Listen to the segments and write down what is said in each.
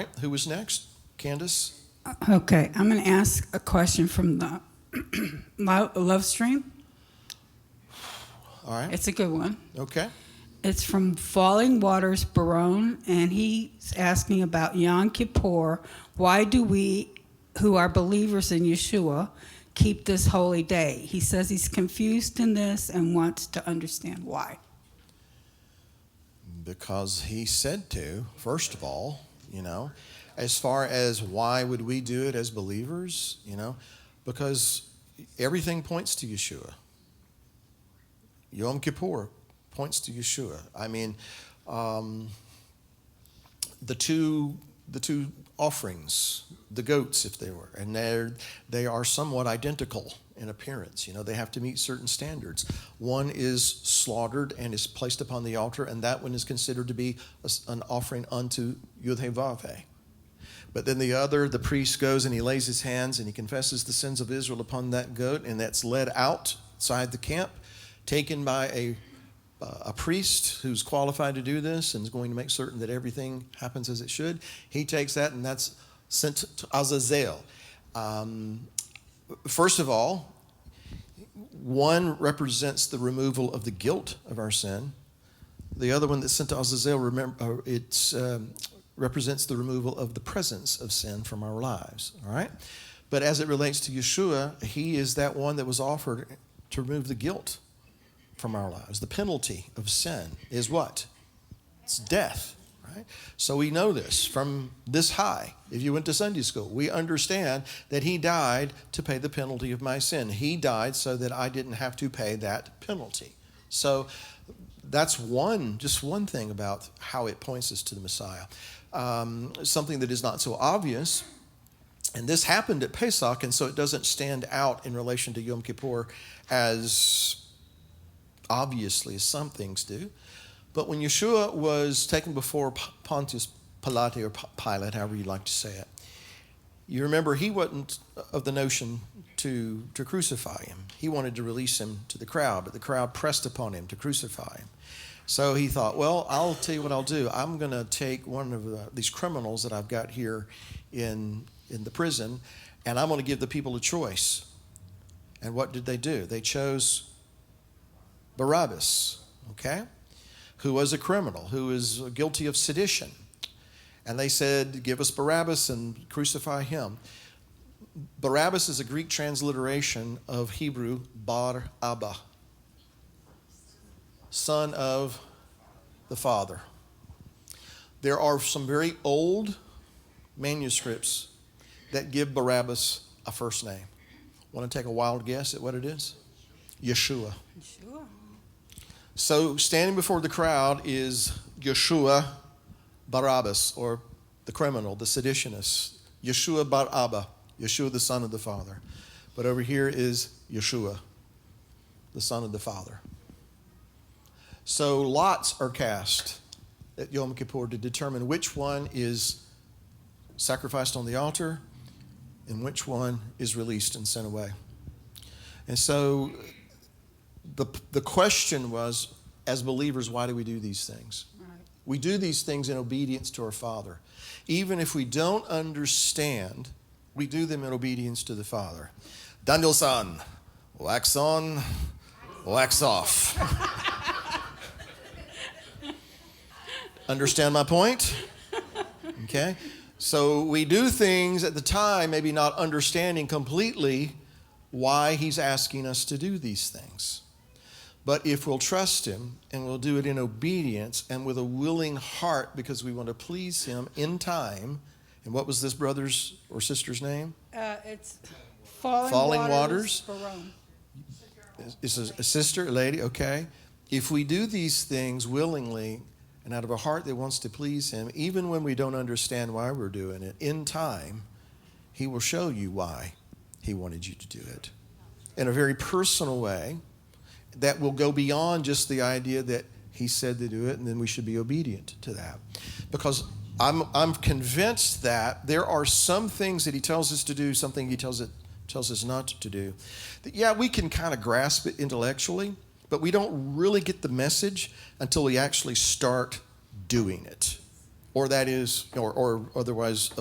right, who was next? Candace? Okay, I'm going to ask a question from the love stream. All right. It's a good one. Okay. It's from Falling Waters Barone, and he's asking about Yom Kippur. Why do we, who are believers in Yeshua, keep this holy day? He says he's confused in this and wants to understand why. Because he said to, first of all, as far as why would we do it as believers, because everything points to Yeshua. Yom Kippur points to Yeshua. I mean, the two offerings, the goats, if they were, and they are somewhat identical in appearance. They have to meet certain standards. One is slaughtered and is placed upon the altar, and that one is considered to be an offering unto Yud-Heh-Vav-Heh. But then the other, the priest goes and he lays his hands and he confesses the sins of Israel upon that goat, and that's led outside the camp, taken by a priest who's qualified to do this and is going to make certain that everything happens as it should. He takes that and that's sent to Azazel. First of all, one represents the removal of the guilt of our sin. The other one that's sent to Azazel, represents the removal of the presence of sin from our lives. All right? But as it relates to Yeshua, he is that one that was offered to remove the guilt from our lives. The penalty of sin is what? It's death, right? So we know this from this high. If you went to Sunday school, we understand that he died to pay the penalty of my sin. He died so that I didn't have to pay that penalty. So that's just one thing about how it points us to the Messiah. Something that is not so obvious, and this happened at Pesach, and so it doesn't stand out in relation to Yom Kippur as obviously as some things do. But when Yeshua was taken before Pontius Pilate, or Pilate, however you like to say it, you remember he wasn't of the notion to crucify him. He wanted to release him to the crowd, but the crowd pressed upon him to crucify him. So he thought, well, I'll tell you what I'll do. I'm going to take one of these criminals that I've got here in the prison, and I'm going to give the people a choice. And what did they do? They chose Barabbas, okay, who was a criminal, who is guilty of sedition. And they said, give us Barabbas and crucify him. Barabbas is a Greek transliteration of Hebrew Bar Abba, son of the Father. There are some very old manuscripts that give Barabbas a first name. Want to take a wild guess at what it is? Yeshua. Yeshua. So standing before the crowd is Yeshua Barabbas, or the criminal, the seditionist. Yeshua Bar Abba, Yeshua the son of the Father. But over here is Yeshua, the son of the Father. So lots are cast at Yom Kippur to determine which one is sacrificed on the altar and which one is released and sent away. And so the question was, as believers, why do we do these things? Right. We do these things in obedience to our Father. Even if we don't understand, we do them in obedience to the Father. Daniel-san, wax on, wax off. Understand my point? Okay? So we do things at the time, maybe not understanding completely why he's asking us to do these things. But if we'll trust him and we'll do it in obedience and with a willing heart because we want to please him in time. And what was this brother's or sister's name? It's Falling Waters. It's a sister, a lady, okay. If we do these things willingly and out of a heart that wants to please him, even when we don't understand why we're doing it, in time, he will show you why he wanted you to do it. In a very personal way that will go beyond just the idea that he said to do it and then we should be obedient to that. Because I'm convinced that there are some things that he tells us to do, something he tells us not to do. That, yeah, we can kind of grasp it intellectually, but we don't really get the message until we actually start doing it. or that is, or otherwise,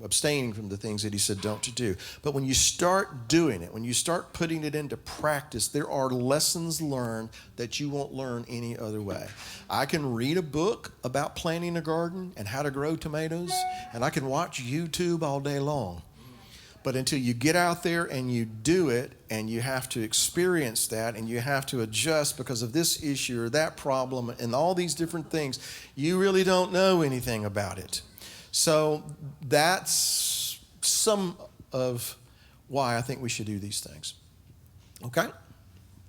abstaining from the things that he said don't to do. But when you start doing it, when you start putting it into practice, there are lessons learned that you won't learn any other way. I can read a book about planting a garden and how to grow tomatoes, and I can watch YouTube all day long. But until you get out there and you do it, and you have to experience that, and you have to adjust because of this issue or that problem and all these different things, you really don't know anything about it. So that's some of why I think we should do these things. Okay?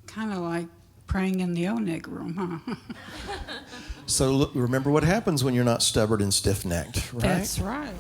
Kind of like praying in the Oneg room, huh? So remember what happens when you're not stubborn and stiff-necked, right? That's right.